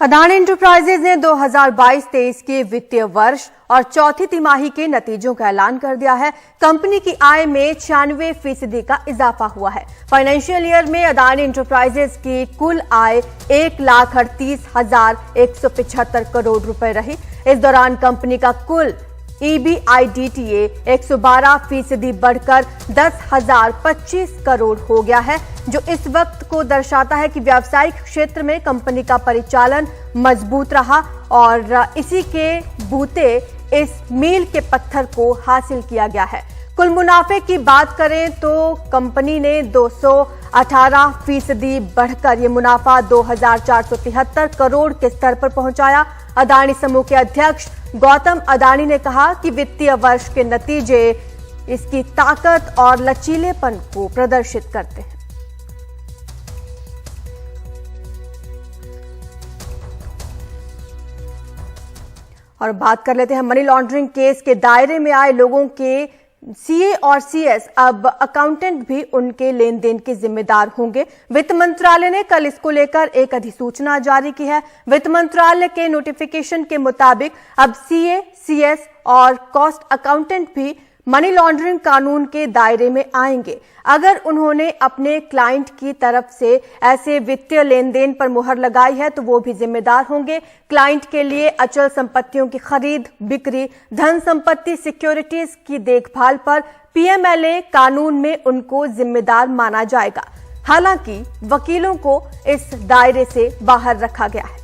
Adani enterprises ने 2022-23 के वित्तीय वर्ष और चौथी तिमाही के नतीजों का ऐलान कर दिया है। कंपनी की आय में 96% का इजाफा हुआ है। फाइनेंशियल ईयर में अदानी एंटरप्राइजेज की कुल आय 1,38,175 करोड़ रुपए रही। इस दौरान कंपनी का कुल EBITDA 112% बढ़कर 10,025 करोड़ हो गया है, जो इस वक्त को दर्शाता है कि व्यावसायिक क्षेत्र में कंपनी का परिचालन मजबूत रहा और इसी के बूते इस मील के पत्थर को हासिल किया गया है। कुल मुनाफे की बात करें तो कंपनी ने 218% बढ़कर ये मुनाफा 2,473 करोड़ के स्तर पर पहुंचाया। अदानी समूह के अध्यक्ष गौतम अदानी ने कहा कि वित्तीय वर्ष के नतीजे इसकी ताकत और लचीलेपन को प्रदर्शित करते हैं। और बात कर लेते हैं मनी लॉन्ड्रिंग केस के दायरे में आए लोगों के सीए और सीएस अब अकाउंटेंट भी उनके लेन देन के जिम्मेदार होंगे। वित्त मंत्रालय ने कल इसको लेकर एक अधिसूचना जारी की है। वित्त मंत्रालय के नोटिफिकेशन के मुताबिक अब सीए, सीएस और कॉस्ट अकाउंटेंट भी मनी लॉन्ड्रिंग कानून के दायरे में आएंगे अगर उन्होंने अपने क्लाइंट की तरफ से ऐसे वित्तीय लेन देन पर मुहर लगाई है तो वो भी जिम्मेदार होंगे। क्लाइंट के लिए अचल संपत्तियों की खरीद, बिक्री, धन संपत्ति, सिक्योरिटीज की देखभाल पर पीएमएलए कानून में उनको जिम्मेदार माना जाएगा। हालांकि वकीलों को इस दायरे से बाहर रखा गया है।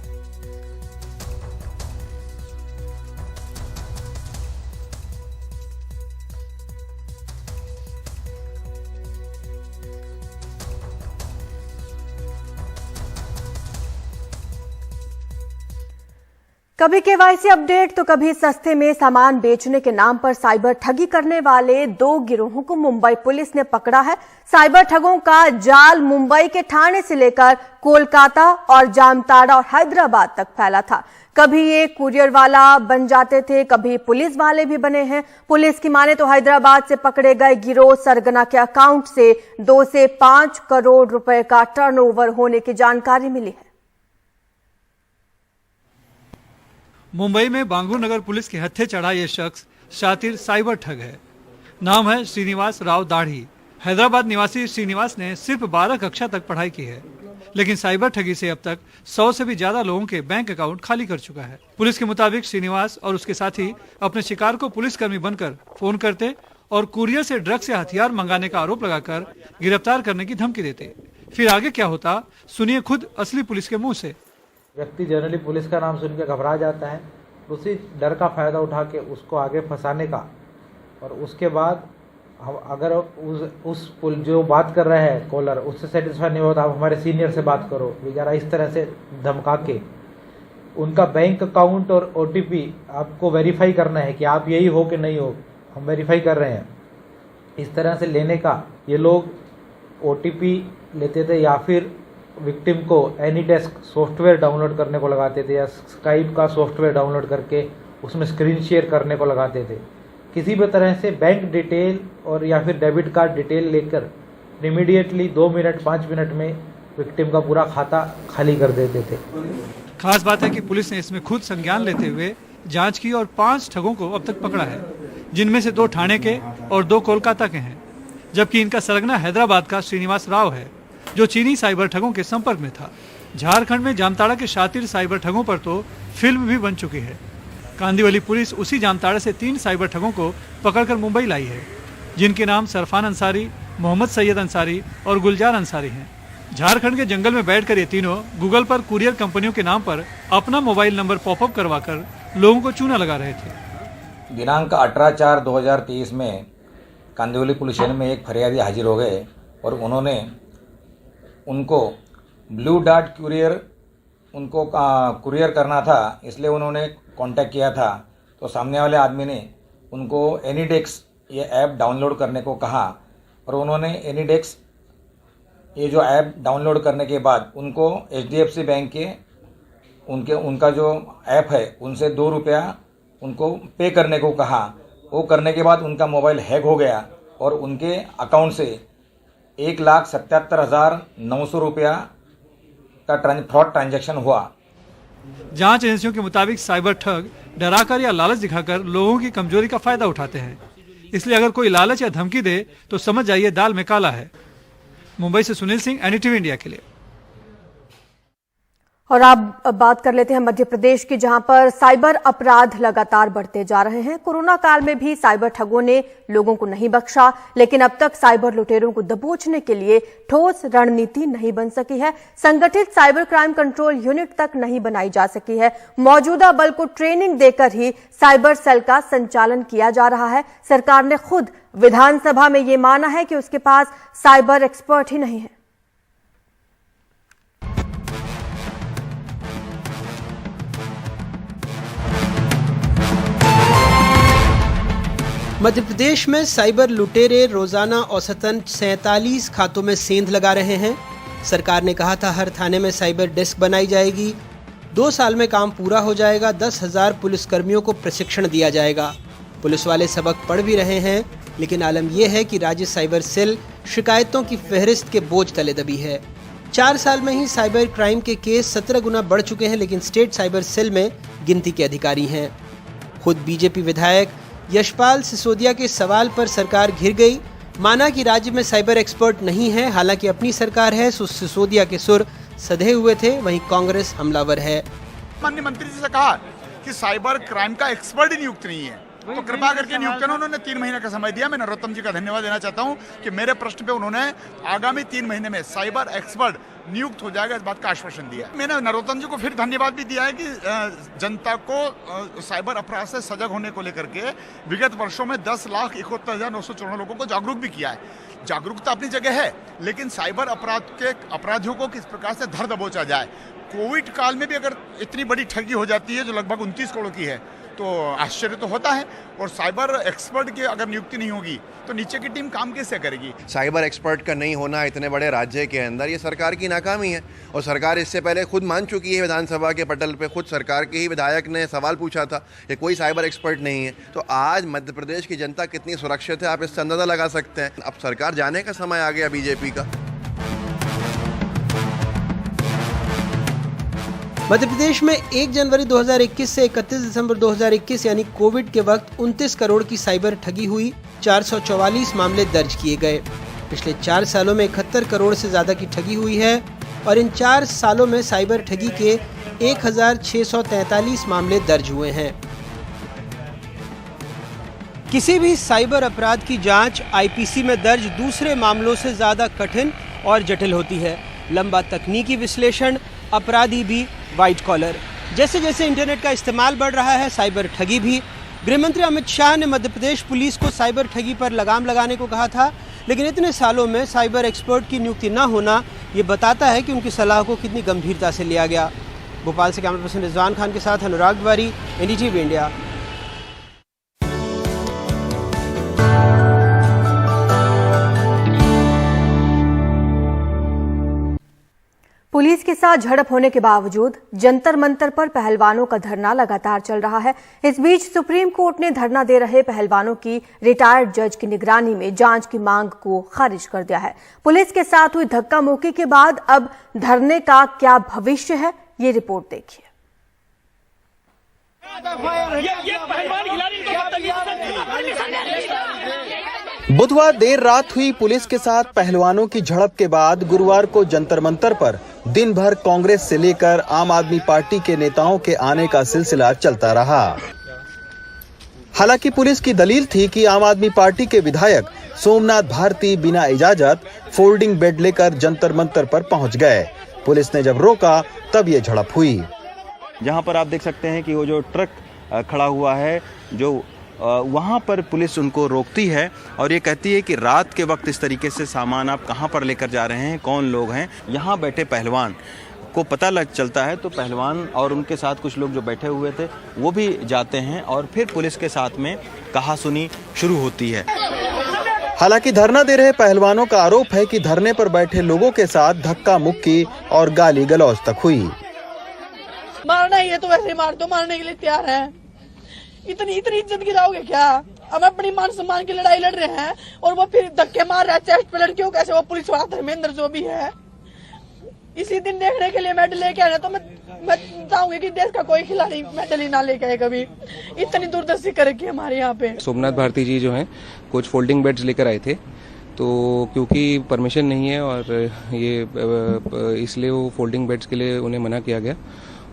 कभी केवाईसी अपडेट तो कभी सस्ते में सामान बेचने के नाम पर साइबर ठगी करने वाले दो गिरोहों को मुंबई पुलिस ने पकड़ा है। साइबर ठगों का जाल मुंबई के ठाणे से लेकर कोलकाता और जामताड़ा और हैदराबाद तक फैला था। कभी ये कुरियर वाला बन जाते थे, कभी पुलिस वाले भी बने हैं। पुलिस की माने तो हैदराबाद से पकड़े गए गिरोह सरगना के अकाउंट से 2 से 5 करोड़ रुपए का टर्नओवर होने की जानकारी मिली है। मुंबई में बांगूर नगर पुलिस के हत्थे चढ़ा ये शख्स शातिर साइबर ठग है। नाम है श्रीनिवास राव दाढ़ी। हैदराबाद निवासी श्रीनिवास ने सिर्फ 12 कक्षा तक पढ़ाई की है, लेकिन साइबर ठगी से अब तक 100 से भी ज्यादा लोगों के बैंक अकाउंट खाली कर चुका है। पुलिस के मुताबिक श्रीनिवास और उसके साथी अपने शिकार को पुलिसकर्मी बनकर फोन करते और कुरियर से ड्रग्स या हथियार मंगाने का आरोप लगाकर गिरफ्तार करने की धमकी देते। फिर आगे क्या होता, सुनिए खुद असली पुलिस के मुँह से। व्यक्ति जनरली पुलिस का नाम सुनकर घबरा जाता है, उसी डर का फ़ायदा उठा के उसको आगे फंसाने का, और उसके बाद हम अगर उस जो बात कर रहे हैं कॉलर उससे सेटिस्फाई नहीं होता, आप हमारे सीनियर से बात करो वगैरह, इस तरह से धमका के उनका बैंक अकाउंट और OTP आपको वेरीफाई करना है कि आप यही हो कि नहीं हो, हम वेरीफाई कर रहे हैं, इस तरह से लेने का ये लोग OTP लेते थे या फिर विक्टिम को एनीडेस्क सॉफ्टवेयर डाउनलोड करने को लगाते थे या स्काइप का सॉफ्टवेयर डाउनलोड करके उसमें स्क्रीन शेयर करने को लगाते थे। किसी भी तरह से बैंक डिटेल और या फिर डेबिट कार्ड डिटेल लेकर इमीडिएटली 2 मिनट 5 मिनट में विक्टिम का पूरा खाता खाली कर देते थे। खास बात है कि पुलिस ने इसमें खुद संज्ञान लेते हुए जांच की और 5 ठगों को अब तक पकड़ा है, जिनमें से 2 ठाणे के और 2 कोलकाता के हैं, जबकि इनका सरगना हैदराबाद का श्रीनिवास राव है, जो चीनी साइबर ठगों के संपर्क में था। झारखंड में जामताड़ा के शातिर साइबर ठगों पर तो फिल्म भी बन चुकी है। कांदिवली पुलिस उसी जामताड़ा से 3 साइबर ठगों को पकड़कर मुंबई लाई है, जिनके नाम सरफान अंसारी, मोहम्मद सैयद अंसारी और गुलजार अंसारी हैं। झारखंड के जंगल में बैठकर ये तीनों गूगल पर कुरियर कंपनियों के नाम पर अपना मोबाइल नंबर पॉपअप करवाकर लोगों को चूना लगा रहे थे। दिनांक 18/4/2023 में कांदिवली पुलिस स्टेशन में एक फरियादी हाजिर हो गए और उन्होंने उनको ब्लू डार्ट कुरियर करना था, इसलिए उन्होंने कांटेक्ट किया था। तो सामने वाले आदमी ने उनको एनीडेक्स ये ऐप डाउनलोड करने को कहा और उन्होंने एनीडेक्स ये जो ऐप डाउनलोड करने के बाद उनको HDFC बैंक के उनका जो ऐप है उनसे 2 रुपया उनको पे करने को कहा। वो करने के बाद उनका मोबाइल हैक हो गया और उनके अकाउंट से 1,77,900 रुपया का फ्रॉड ट्रांजैक्शन हुआ। जांच एजेंसियों के मुताबिक साइबर ठग डराकर या लालच दिखाकर लोगों की कमजोरी का फायदा उठाते हैं। इसलिए अगर कोई लालच या धमकी दे तो समझ जाइए दाल में काला है। मुंबई से सुनील सिंह, एनडीटीवी इंडिया के लिए। और अब बात कर लेते हैं मध्य प्रदेश की, जहां पर साइबर अपराध लगातार बढ़ते जा रहे हैं। कोरोना काल में भी साइबर ठगों ने लोगों को नहीं बख्शा, लेकिन अब तक साइबर लुटेरों को दबोचने के लिए ठोस रणनीति नहीं बन सकी है। संगठित साइबर क्राइम कंट्रोल यूनिट तक नहीं बनाई जा सकी है। मौजूदा बल को ट्रेनिंग देकर ही साइबर सेल का संचालन किया जा रहा है। सरकार ने खुद विधानसभा में ये माना है कि उसके पास साइबर एक्सपर्ट ही नहीं है। मध्य प्रदेश में साइबर लुटेरे रोजाना औसतन 47 खातों में सेंध लगा रहे हैं। सरकार ने कहा था हर थाने में साइबर डेस्क बनाई जाएगी, 2 साल में काम पूरा हो जाएगा, 10,000 पुलिसकर्मियों को प्रशिक्षण दिया जाएगा। पुलिस वाले सबक पढ़ भी रहे हैं, लेकिन आलम यह है कि राज्य साइबर सेल शिकायतों की फहरिस्त के बोझ तले दबी है। 4 साल में ही साइबर क्राइम के केस 17 गुना बढ़ चुके हैं, लेकिन स्टेट साइबर सेल में गिनती के अधिकारी हैं। खुद बीजेपी विधायक यशपाल सिसोदिया के सवाल पर सरकार घिर गई, माना कि राज्य में साइबर एक्सपर्ट नहीं है। हालांकि अपनी सरकार है, सिसोदिया के सुर सधे हुए थे, वहीं कांग्रेस हमलावर है। माननीय मंत्री जी से कहा कि साइबर क्राइम का एक्सपर्ट ही नियुक्त नहीं है, तो कृपा करके नियुक्त करो। उन्होंने 3 महीने का समय दिया। मैं नरोत्तम जी का धन्यवाद देना चाहता हूं कि मेरे प्रश्न पे उन्होंने आगामी 3 महीने में साइबर एक्सपर्ट नियुक्त हो जाएगा, इस बात का आश्वासन दिया। मैंने नरोत्तम जी को फिर धन्यवाद भी दिया है कि जनता को साइबर अपराध से सजग होने को लेकर के विगत वर्षों में 10,71,914 लोगों को जागरूक भी किया है। जागरूकता अपनी जगह है, लेकिन साइबर अपराध के अपराधियों को किस प्रकार से धर दबोचा जाए। कोविड काल में भी अगर इतनी बड़ी ठगी हो जाती है जो लगभग 29 करोड़ की है, तो आश्चर्य तो होता है। और साइबर एक्सपर्ट की अगर नियुक्ति नहीं होगी तो नीचे की टीम काम कैसे करेगी? साइबर एक्सपर्ट का नहीं होना इतने बड़े राज्य के अंदर ये सरकार की नाकामी है। और सरकार इससे पहले खुद मान चुकी है, विधानसभा के पटल पे खुद सरकार के ही विधायक ने सवाल पूछा था कि कोई साइबर एक्सपर्ट नहीं है। तो आज मध्य प्रदेश की जनता कितनी सुरक्षित है, आप इससे अंदाजा लगा सकते हैं। अब सरकार जाने का समय आ गया बीजेपी का। मध्य प्रदेश में 1 जनवरी 2021 से 31 दिसंबर 2021 यानी कोविड के वक्त 29 करोड़ की साइबर ठगी हुई, 444 मामले दर्ज किए गए। पिछले 4 सालों में 71 करोड़ से ज्यादा की ठगी हुई है और इन 4 सालों में साइबर ठगी के 1643 मामले दर्ज हुए हैं। किसी भी साइबर अपराध की जांच आईपीसी में दर्ज दूसरे मामलों से ज्यादा कठिन और जटिल होती है। लंबा तकनीकी विश्लेषण, अपराधी भी व्हाइट कॉलर। जैसे जैसे इंटरनेट का इस्तेमाल बढ़ रहा है, साइबर ठगी भी। गृहमंत्री अमित शाह ने मध्य प्रदेश पुलिस को साइबर ठगी पर लगाम लगाने को कहा था, लेकिन इतने सालों में साइबर एक्सपर्ट की नियुक्ति न होना ये बताता है कि उनकी सलाह को कितनी गंभीरता से लिया गया। भोपाल से कैमरा पर्सन रिजवान खान के साथ अनुराग तिवारी, एनडीटीवी इंडिया। पुलिस के साथ झड़प होने के बावजूद जंतर मंतर पर पहलवानों का धरना लगातार चल रहा है। इस बीच सुप्रीम कोर्ट ने धरना दे रहे पहलवानों की रिटायर्ड जज की निगरानी में जांच की मांग को खारिज कर दिया है। पुलिस के साथ हुई धक्का मुक्की के बाद अब धरने का क्या भविष्य है, ये रिपोर्ट देखिए। बुधवार देर रात हुई पुलिस के साथ पहलवानों की झड़प के बाद गुरुवार को जंतर मंतर पर दिन भर कांग्रेस से लेकर आम आदमी पार्टी के नेताओं के आने का सिलसिला चलता रहा। हालांकि पुलिस की दलील थी कि आम आदमी पार्टी के विधायक सोमनाथ भारती बिना इजाजत फोल्डिंग बेड लेकर जंतर मंतर पर पहुंच गए। पुलिस ने जब रोका तब ये झड़प हुई। जहां पर आप देख सकते हैं कि वो जो ट्रक खड़ा हुआ है, जो वहाँ पर पुलिस उनको रोकती है और ये कहती है कि रात के वक्त इस तरीके से सामान आप कहाँ पर लेकर जा रहे हैं, कौन लोग हैं। यहाँ बैठे पहलवान को पता लग चलता है तो पहलवान और उनके साथ कुछ लोग जो बैठे हुए थे वो भी जाते हैं और फिर पुलिस के साथ में कहासुनी शुरू होती है। हालांकि धरना दे रहे पहलवानों का आरोप है कि धरने पर बैठे लोगों के साथ धक्का मुक्की और गाली गलौज तक हुई। मारना ही है तो वैसे मार दो, मारने के लिए तैयार है। इतनी इज्जत गिराओगे क्या? हम अपनी मान सम्मान की लड़ाई लड़ रहे हैं और वो फिर धक्के मार रहा है चेस्ट पे लड़कियों कैसे। वो पुलिस वाला धर्मेंद्र जो भी है, इसी दिन देखने के लिए मेडल लेके आया तो मैं मैं चाहूंगी कि देश का कोई खिलाड़ी मेडल ही ना लेके आए कभी। इतनी दूरदर्शी करेगी हमारे यहाँ पे। सोमनाथ भारती जी जो हैं कुछ फोल्डिंग बेड्स लेकर आए थे, तो क्योंकि परमिशन नहीं है और ये इसलिए वो फोल्डिंग बेड्स के लिए उन्हें मना किया गया।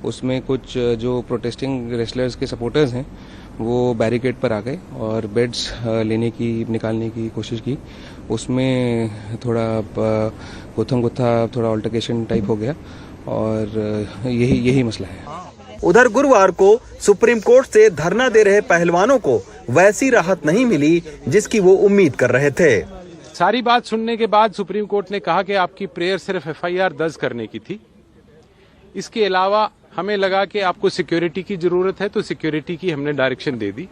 उसमें कुछ जो प्रोटेस्टिंग रेसलर्स के सपोर्टर्स हैं वो बैरिकेड पर आ गए और बेड्स निकालने की कोशिश की। उसमें थोड़ा गुत्थम गुत्था थोड़ा अल्टरकेशन टाइप हो गया और यही मसला है। उधर गुरुवार को सुप्रीम कोर्ट से धरना दे रहे पहलवानों को वैसी राहत नहीं मिली जिसकी वो उम्मीद कर रहे थे। सारी बात सुनने के बाद सुप्रीम कोर्ट ने कहा कि आपकी प्रेयर सिर्फ एफआईआर दर्ज करने की थी। इसके अलावा हमें लगा कि आपको सिक्योरिटी की जरूरत है, तो सिक्योरिटी की हमने डायरेक्शन दे दी।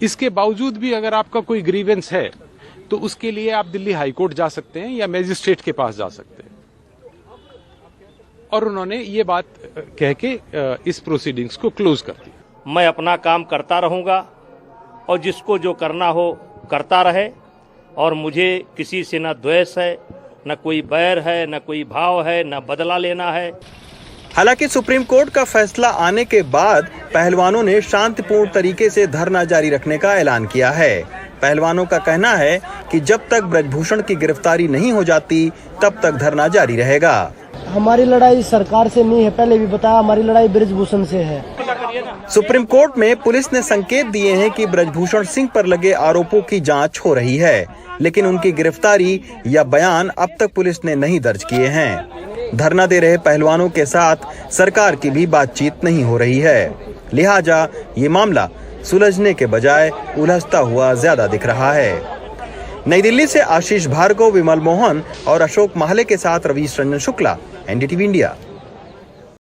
इसके बावजूद भी अगर आपका कोई ग्रीवेंस है तो उसके लिए आप दिल्ली हाईकोर्ट जा सकते हैं या मैजिस्ट्रेट के पास जा सकते हैं। और उन्होंने ये बात कह के इस प्रोसीडिंग्स को क्लोज कर दिया। मैं अपना काम करता रहूंगा और जिसको जो करना हो करता रहे, और मुझे किसी से न द्वेष है, न कोई बैर है, न कोई भाव है, न बदला लेना है। हालांकि सुप्रीम कोर्ट का फैसला आने के बाद पहलवानों ने शांतिपूर्ण तरीके से धरना जारी रखने का ऐलान किया है। पहलवानों का कहना है कि जब तक ब्रजभूषण की गिरफ्तारी नहीं हो जाती तब तक धरना जारी रहेगा। हमारी लड़ाई सरकार से नहीं है, पहले भी बताया, हमारी लड़ाई ब्रजभूषण से है। सुप्रीम कोर्ट में पुलिस ने संकेत दिए हैं कि ब्रजभूषण सिंह पर लगे आरोपों की जांच हो रही है, लेकिन उनकी गिरफ्तारी या बयान अब तक पुलिस ने नहीं दर्ज किए हैं। धरना दे रहे पहलवानों के साथ सरकार की भी बातचीत नहीं हो रही है, लिहाजा ये मामला सुलझने के बजाय उलझता हुआ ज्यादा दिख रहा है। नई दिल्ली से आशीष भार्गव, विमल मोहन और अशोक माहले के साथ रवीश रंजन शुक्ला, एनडीटीवी इंडिया।